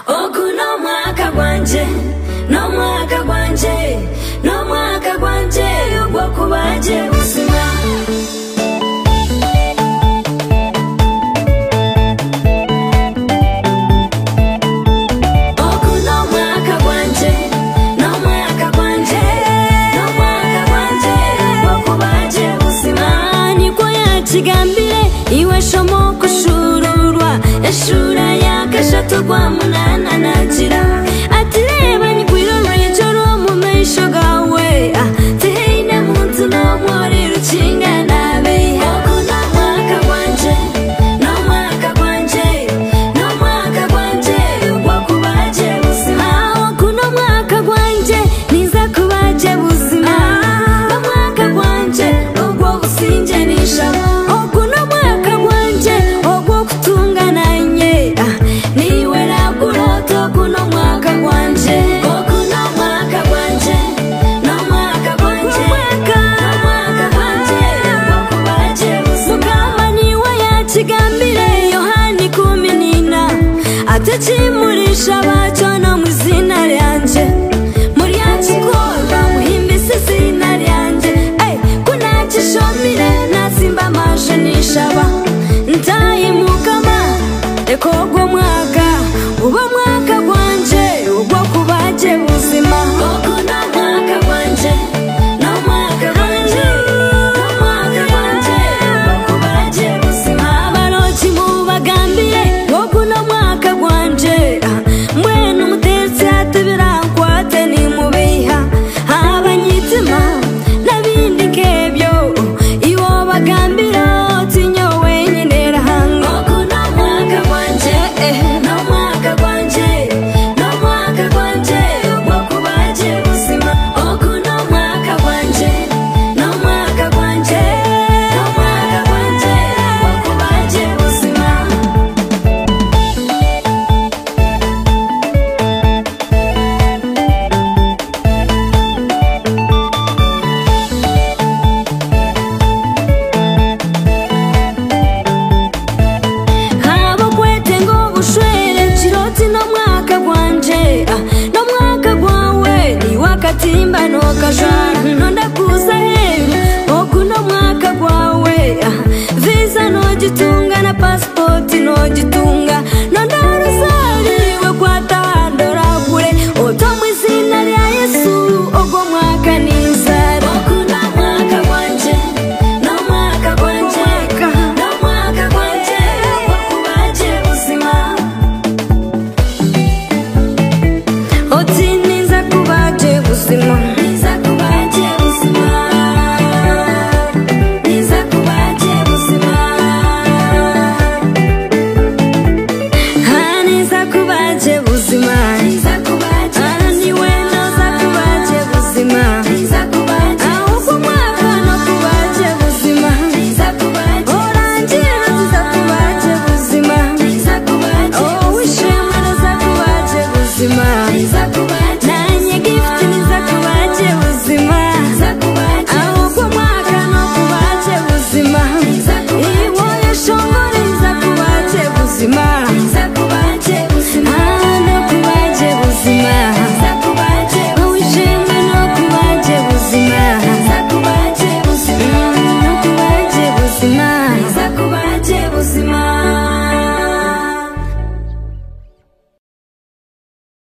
okuno mwaka gwanje no mwaka gwanje no mwaka gwanje ogwo kubaje busima Chigambire iwe shomo kushururwa eshura yakashatu kwa munana nagira atireba ni kwiroro yejoro mu meisho gawe teine muntu no mwari rucinga nabe okuno mwaka gwanje no mwaka gwanje no mwaka gwanje ogwo kubaje busima okuno mwaka gwanje niza kubaje busima no mwaka gwanje ogwo businje nishabo Chimurisha bacho